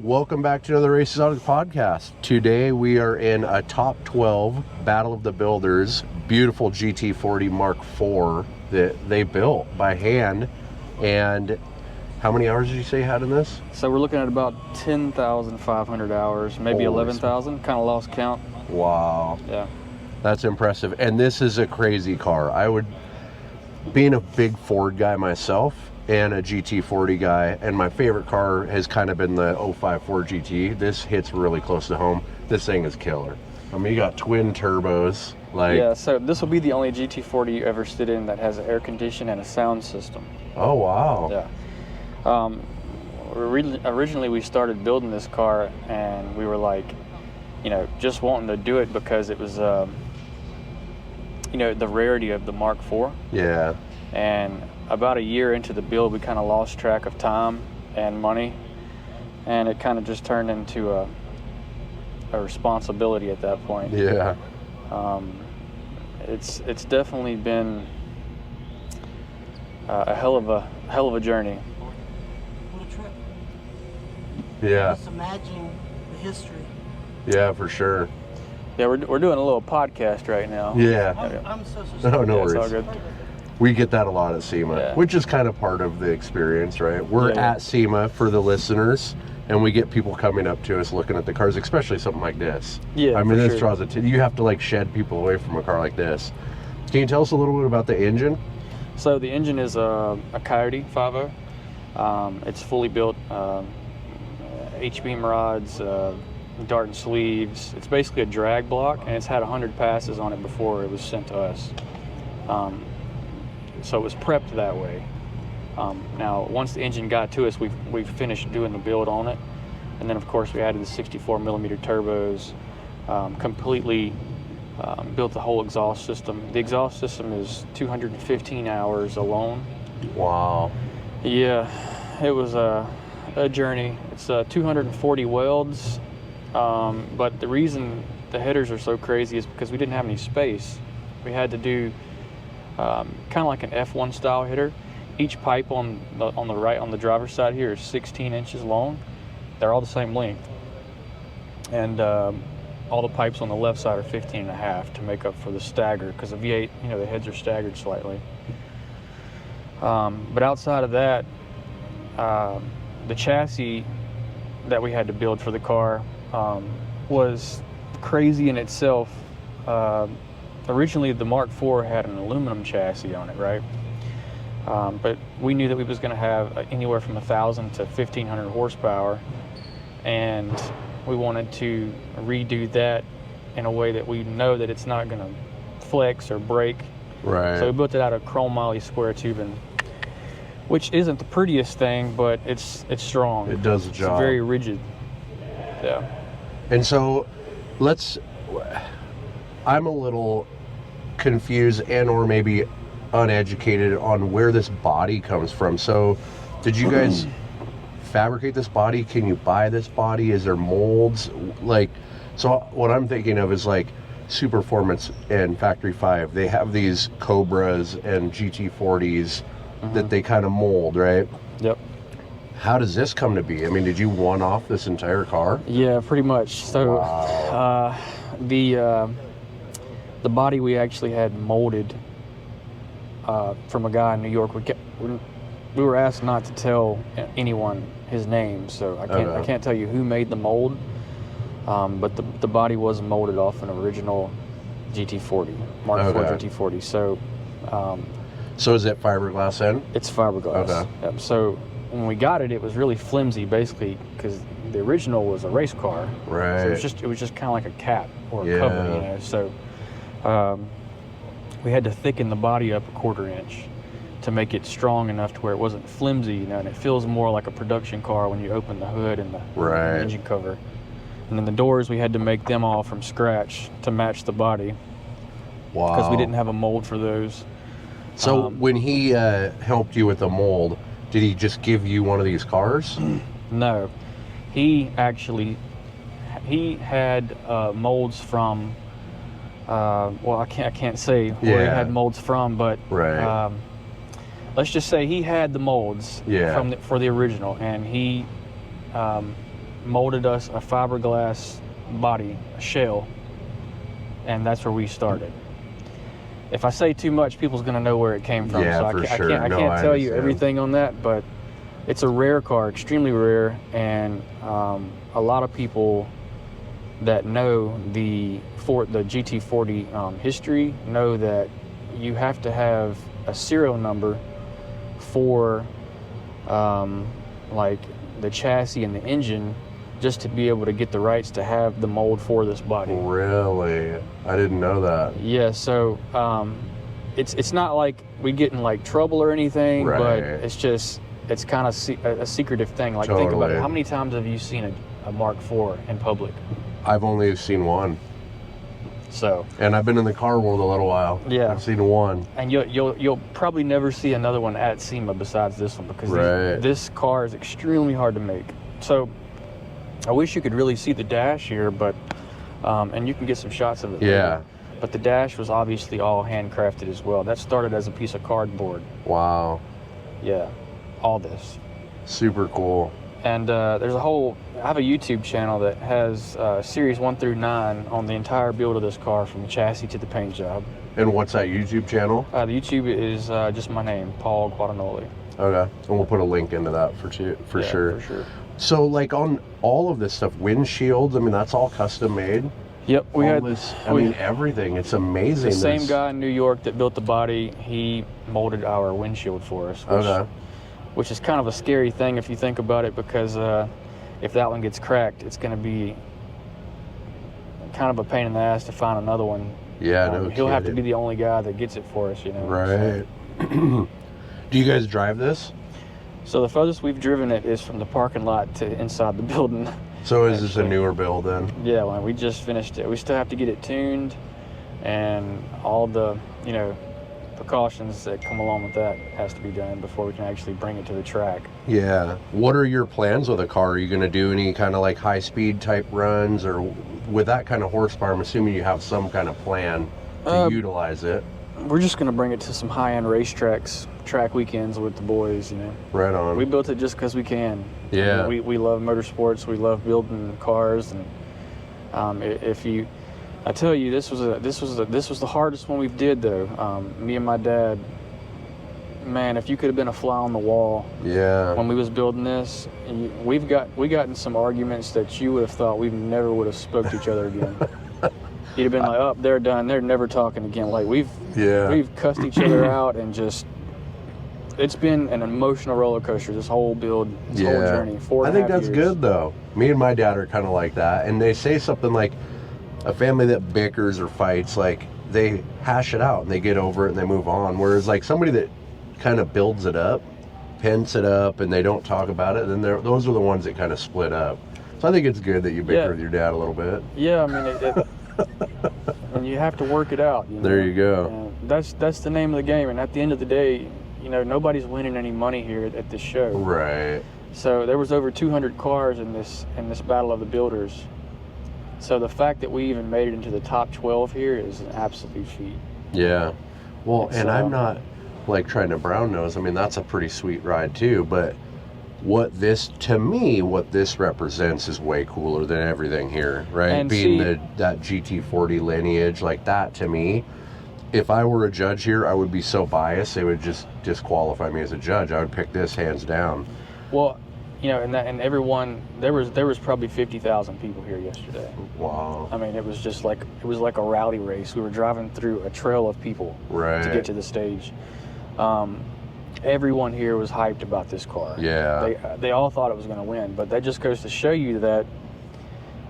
Welcome back to another Races Auto podcast. Today we are in a top 12 Battle of the Builders, beautiful GT40 Mark IV that they built by hand. And how many hours did you say you had in this? So we're looking at about 10,500 hours, maybe 11,000, kind of lost count. Wow. Yeah. That's impressive. And this is a crazy car. Being a big Ford guy myself and a GT40 guy, and my favorite car has kind of been the 05 Ford GT. This hits really close to home. This thing is killer. I mean, you got twin turbos. Yeah, so this will be the only GT40 you ever sit in that has an air condition and a sound system. Oh, wow. Yeah. Originally we started building this car and we were like, just wanting to do it because it was, the rarity of the Mark IV. Yeah. And about a year into the build, we kind of lost track of time and money, and it kind of just turned into a responsibility at that point. Yeah. It's definitely been a hell of a journey. What a trip. Yeah. Just imagine the history. Yeah, for sure. Yeah, we're doing a little podcast right now. Yeah. I'm so sorry. No It's worries. all good. We get that a lot at SEMA, Yeah. which is kind of part of the experience, right? We're Yeah. at SEMA for the listeners, and we get people coming up to us looking at the cars, especially something like this. Yeah, I mean, for this sure. draws attention. You have to like shed people away from a car like this. Can you tell us a little bit about the engine? So the engine is a Coyote 5.0. It's fully built, H-beam rods, dart and sleeves. It's basically a drag block, and it's had 100 passes on it before it was sent to us. So it was prepped that way. Now, once the engine got to us, we've finished doing the build on it, and then of course we added the 64mm turbos, completely built the whole exhaust system. The exhaust system is 215 hours alone. Wow. Yeah, it was a journey. It's 240 welds, but the reason the headers are so crazy is because we didn't have any space. We had to do kind of like an F1 style header. Each pipe on the right, on the driver's side here, is 16 inches long. They're all the same length, and all the pipes on the left side are 15 and a half to make up for the stagger, because the V8, the heads are staggered slightly. But outside of that, the chassis that we had to build for the car was crazy in itself. Originally, the Mark IV had an aluminum chassis on it, right? But we knew that we was going to have anywhere from 1,000 to 1,500 horsepower, and we wanted to redo that in a way that we know that it's not going to flex or break. Right. So we built it out of chrome-moly square tubing, which isn't the prettiest thing, but it's strong. It does the job. It's very rigid. Yeah. And so I'm a little confused and or maybe uneducated on where this body comes from. So did you guys fabricate this body? Can you buy this body? Is there molds? So what I'm thinking of is like Superformance and Factory 5. They have these Cobras and GT40s that they kind of mold, right? Yep. How does this come to be? I mean, did you one-off this entire car? Yeah, pretty much. So Wow. The body we actually had molded from a guy in New York. We were asked not to tell anyone his name, so I can't tell you who made the mold. But the body was molded off an original GT40, Mark IV GT40. So is it fiberglass then? It's fiberglass. Okay. Yep. So when we got it, it was really flimsy, basically, because the original was a race car. Right. So it was just kind of like a cap or a Yeah. cover, So we had to thicken the body up 1/4 inch to make it strong enough to where it wasn't flimsy, and it feels more like a production car when you open the hood and the engine cover. And then the doors, we had to make them all from scratch to match the body. Wow. Because we didn't have a mold for those. So when he helped you with the mold, did he just give you one of these cars? No, he had molds from. Well, I can't say where he had molds from, but right. let's just say he had the molds for the original, and he molded us a fiberglass body, a shell, and that's where we started. If I say too much, people's going to know where it came from. Yeah, so for I sure. can't tell you everything on that, but it's a rare car, extremely rare, and a lot of people that know the GT40 history know that you have to have a serial number for like the chassis and the engine just to be able to get the rights to have the mold for this body. Really? I didn't know that. Yeah, so it's not like we get in like trouble or anything, Right. but it's kind of a secretive thing. Like think about it. Totally. How many times have you seen a Mark IV in public? I've only seen one. So, And I've been in the car world a little while. Yeah. I've seen one. and you'll probably never see another one at SEMA besides this one, because Right. this car is extremely hard to make. So I wish you could really see the dash here, but and you can get some shots of it Yeah. later. But the dash was obviously all handcrafted as well. That started as a piece of cardboard. Wow. Yeah, all this. Super cool. And I have a YouTube channel that has series 1 through 9 on the entire build of this car, from the chassis to the paint job. And what's that YouTube channel? The YouTube is just my name, Paul Guadagnoli. Okay. And we'll put a link into that for Yeah, sure. For sure. So like on all of this stuff, windshields, I mean, that's all custom made. Yep, we all had this, I mean, everything. It's amazing. the same guy in New York that built the body. He molded our windshield for us, which is kind of a scary thing if you think about it, because if that one gets cracked, it's going to be kind of a pain in the ass to find another one. Yeah, no He'll have to kidding. be the only guy that gets it for us, you know. Right. Do you guys drive this? So the furthest we've driven it is from the parking lot to inside the building. So is this a Actually. newer build then? Yeah, well, we just finished it. We still have to get it tuned, and all the, precautions that come along with that has to be done before we can actually bring it to the track. Yeah. What are your plans with the car? Are you going to do any kind of like high speed type runs, or with that kind of horsepower, I'm assuming you have some kind of plan to utilize it? We're just going to bring it to some high-end racetracks, track weekends with the boys, Right on. We built it just because we can. Yeah. We love motorsports. We love building cars, and I tell you, this was the hardest one we've did though. Me and my dad, man, if you could have been a fly on the wall Yeah. when we was building this, we got in some arguments that you would have thought we never would have spoke to each other again. You'd have been like, "Oh, they're done. They're never talking again." Like we've cussed each other out, and just it's been an emotional roller coaster. This whole build, this whole journey. I think that's good though. Me and my dad are kind of like that, and they say something like, a family that bickers or fights, like they hash it out and they get over it and they move on. Whereas like somebody that kind of builds it up, pents it up, and they don't talk about it, then those are the ones that kind of split up. So I think it's good that you bicker with your dad a little bit. Yeah, I mean, and you have to work it out. There you go. And that's the name of the game. And at the end of the day, nobody's winning any money here at this show. Right. So there was over 200 cars in this Battle of the Builders. So the fact that we even made it into the top 12 here is an absolute feat. Yeah. Well, and I'm not like trying to brown nose. I mean, that's a pretty sweet ride too, but what this represents is way cooler than everything here, right? And being that GT40 lineage, like that to me, if I were a judge here, I would be so biased, it would just disqualify me as a judge. I would pick this hands down. Well, and everyone, there was probably 50,000 people here yesterday. Wow. I mean, it was like a rally race. We were driving through a trail of people to get to the stage. Everyone here was hyped about this car. Yeah. They all thought it was going to win, but that just goes to show you that,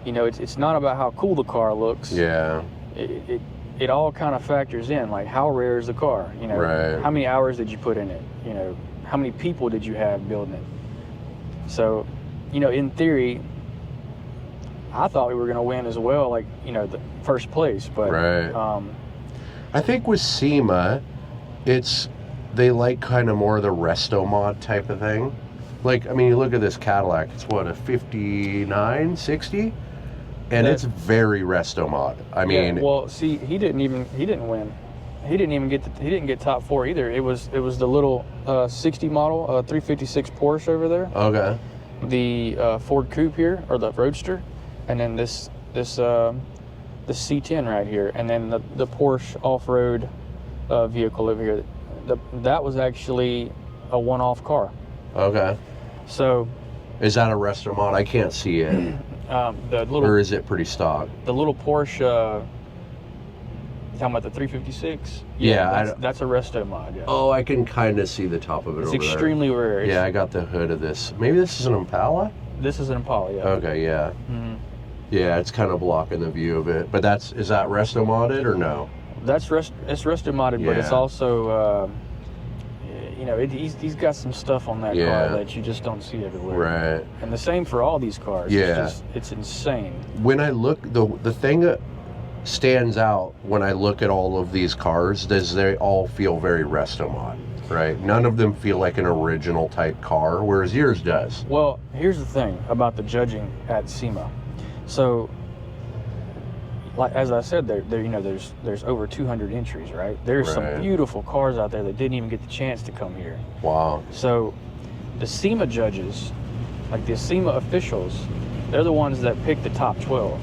it's not about how cool the car looks. Yeah. It all kind of factors in, like how rare is the car? Right. How many hours did you put in it? How many people did you have building it? So, in theory, I thought we were going to win as well, like, the first place. But I think with SEMA, they like kind of more of the resto mod type of thing. Like, I mean, you look at this Cadillac, it's what, a 59, 60? And it's very resto mod. I mean, yeah, well, see, he didn't win. He didn't get top 4 either. It was the little 60 model, 356 Porsche over there. Okay. the Ford Coupe here, or the Roadster, and then this C10 right here, and then the Porsche off-road vehicle over here. That was actually a one-off car. Okay. So, is that a resto mod? I can't see it. The little, or is it pretty stock? The little Porsche. Talking about the 356? Yeah, that's a resto mod. Yeah. Oh, I can kind of see the top of it. It's over extremely rare. Yeah, I got the hood of this. Maybe this is an Impala. This is an Impala. Yeah. Okay. Yeah. Mm-hmm. Yeah, it's kind of blocking the view of it. But is that resto modded or no? It's resto modded, but it's also he's got some stuff on that car that you just don't see everywhere. Right. And the same for all these cars. Yeah. It's insane. When I look, the thing that stands out when I look at all of these cars is they all feel very resto mod, right? None of them feel like an original type car, whereas yours does. Well, here's the thing about the judging at SEMA. So, like as I said, there's over 200 entries, right? There's some beautiful cars out there that didn't even get the chance to come here. Wow. So, the SEMA judges, like the SEMA officials, they're the ones that pick the top 12.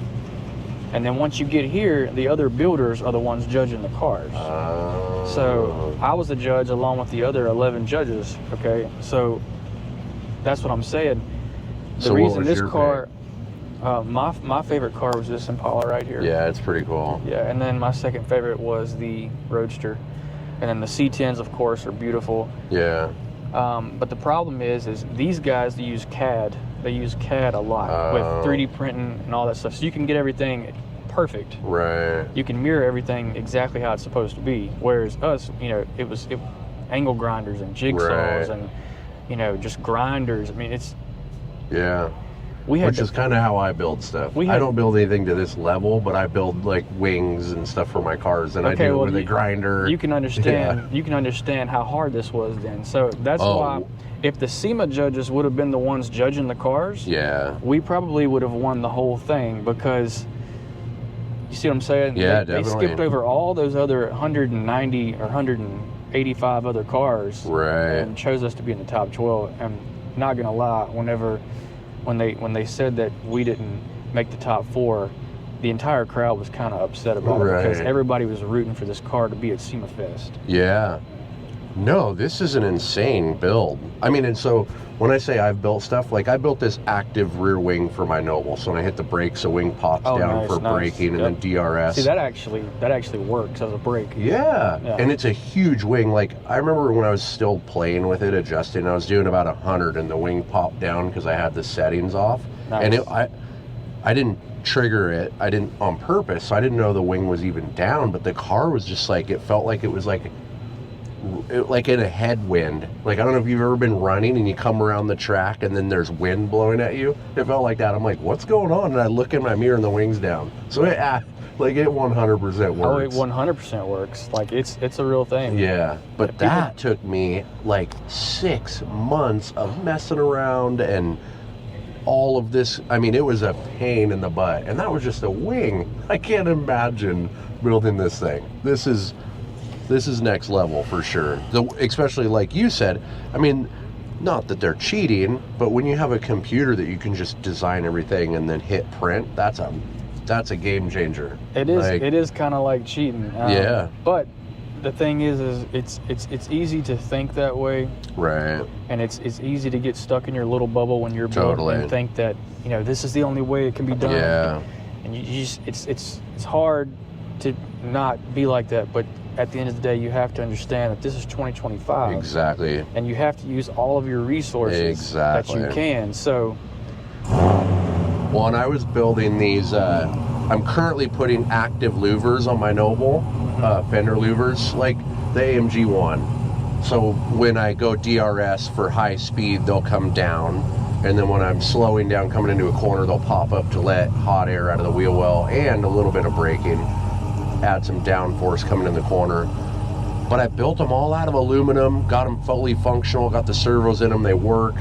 And then once you get here, the other builders are the ones judging the cars. So I was a judge along with the other 11 judges, okay? So that's what I'm saying. The reason this car, my favorite car was this Impala right here. Yeah, it's pretty cool. Yeah, and then my second favorite was the Roadster. And then the C10s, of course, are beautiful. Yeah. But the problem is these guys, they use CAD. They use CAD a lot with 3D printing and all that stuff. So you can get everything perfect. Right. You can mirror everything exactly how it's supposed to be. Whereas us, it was angle grinders and jigsaws and, just grinders. I mean, it's... Yeah. Which is kind of how I build stuff. I don't build anything to this level, but I build like wings and stuff for my cars, and I do it with a grinder. You can understand. Yeah. You can understand how hard this was then. So that's why, if the SEMA judges would have been the ones judging the cars, we probably would have won the whole thing, because you see what I'm saying? Yeah, they skipped over all those other 190 or 185 other cars, and chose us to be in the top 12. I'm not gonna lie, when they said that we didn't make the top 4, the entire crowd was kind of upset about it, because everybody was rooting for this car to be at SEMA Fest. Yeah. No, this is an insane build. I mean, and so when I say I've built stuff, like I built this active rear wing for my Noble. So when I hit the brakes, the wing pops down for braking, and then DRS. See, that actually works as a brake. Yeah. And it's a huge wing. Like, I remember when I was still playing with it, adjusting, I was doing about 100, and the wing popped down because I had the settings off. And I didn't trigger it. I didn't on purpose. So I didn't know the wing was even down, but the car was just like, it felt like it was like in a headwind. Like, I don't know if you've ever been running and you come around the track and then there's wind blowing at you. It felt like that. I'm like, what's going on? And I look in my mirror and the wing's down. So it 100% works. Oh, it 100% works. Like, it's a real thing. Yeah, but that took me like 6 months of messing around and all of this. I mean, it was a pain in the butt, and that was just a wing. I can't imagine building this thing. This is next level for sure. Especially like you said, I mean, not that they're cheating, but when you have a computer that you can just design everything and then hit print, that's a game changer. It is. It is kind of like cheating. Yeah. But the thing is it's easy to think that way. Right. And it's easy to get stuck in your little bubble when you're building and think that, this is the only way it can be done. Yeah. And you just it's hard to not be like that, but at the end of the day, you have to understand that this is 2025. Exactly. And you have to use all of your resources that you can. So, well, and I was building these, I'm currently putting active louvers on my Noble, fender louvers, like the AMG one. So when I go DRS for high speed, they'll come down. And then when I'm slowing down, coming into a corner, they'll pop up to let hot air out of the wheel well and a little bit of braking. Add some downforce coming in the corner. But I built them all out of aluminum, got them fully functional, got the servos in them, they work.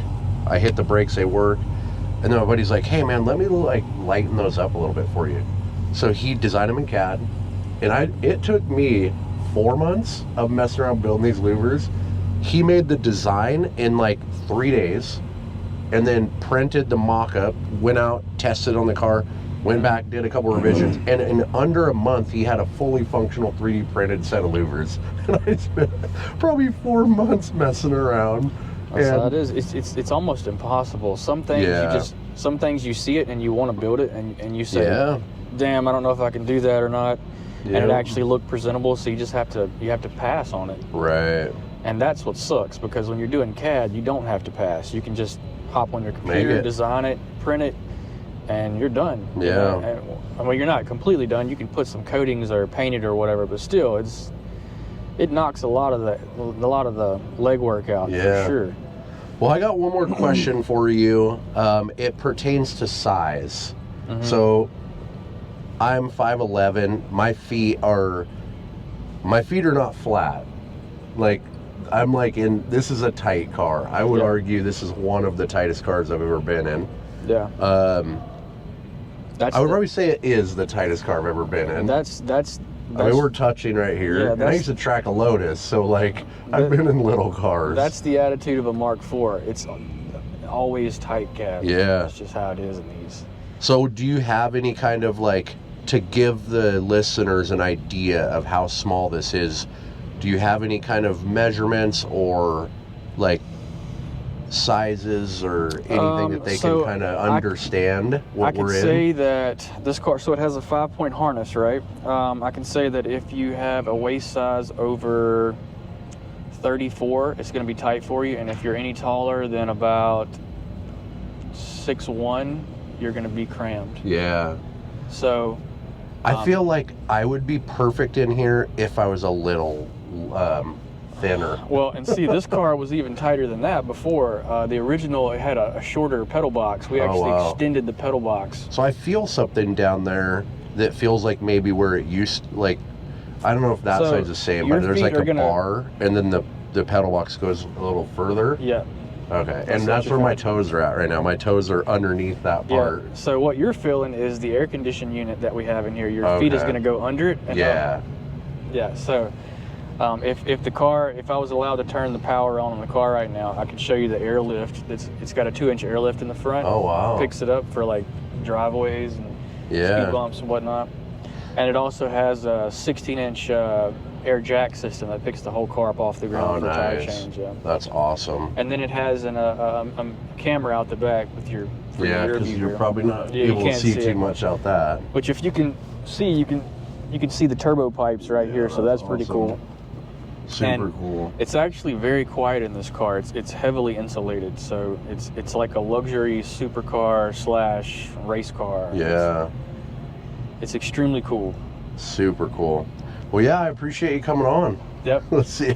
I hit the brakes, they work. And then my buddy's like, hey man, let me like lighten those up a little bit for you. So he designed them in CAD. And it took me 4 months of messing around building these louvers. He made the design in like 3 days. and then printed the mock-up, went out, tested on the car, went back, did a couple revisions, and in under a month he had a fully functional 3D printed set of louvers. And I spent probably 4 months messing around. That's how it is. It's almost impossible. Some things some things you see it and you want to build it, and you say, damn, I don't know if I can do that or not. And it actually looked presentable, so you just have to pass on it. Right. And that's what sucks, because when you're doing CAD, you don't have to pass. You can just hop on your computer, design it, print it, and you're done. Yeah. You know? And, I mean, you're not completely done. You can put some coatings or paint it or whatever, but still, it knocks a lot of the legwork out, for sure. Well, I got one more question for you. It pertains to size. So I'm 5'11". My feet are not flat. Like, I'm like this is a tight car. I would argue this is one of the tightest cars I've ever been in. Yeah. I would probably say it is the tightest car I've ever been in. That's I mean, we're touching right here. Yeah, and I used to track a Lotus, so like I've been in little cars. That's the attitude of a Mark IV. It's always tight cab. Yeah. That's just how it is in these. So do you have any kind of like, to give the listeners an idea of how small this is, do you have any kind of measurements or like sizes or anything that they can kind of understand what we're in? I can say that this car, so it has a 5-point harness, right? I can say that if you have a waist size over 34, it's going to be tight for you, and if you're any taller than about 6'1", you're going to be crammed. Yeah. So I feel like I would be perfect in here if I was a little thinner. Well, and see, this car was even tighter than that before. The original, it had a shorter pedal box. We actually extended the pedal box. So I feel something down there that feels like maybe where it used, like, I don't know if that side's the same, but there's like a bar, and then the pedal box goes a little further. Yeah. Okay, and that's where my toes are at right now. My toes are underneath that part. Yeah. So what you're feeling is the air conditioning unit that we have in here. Your feet is going to go under it. And yeah. Yeah. So if I was allowed to turn the power on the car right now, I could show you the airlift. It's got a 2-inch airlift in the front. Oh wow. Picks it up for like driveways and speed bumps and whatnot. And it also has a 16-inch air jack system that picks the whole car up off the ground for tire change. Yeah. That's awesome. And then it has a camera out the back with your because you're probably not able to see too much out that. Which if you can see, you can see the turbo pipes right here, so that's pretty cool. Super cool. It's actually very quiet in this car. It's heavily insulated, so it's like a luxury supercar / race car. Yeah. It's extremely cool. Super cool. Well, yeah, I appreciate you coming on. Yep. Let's see.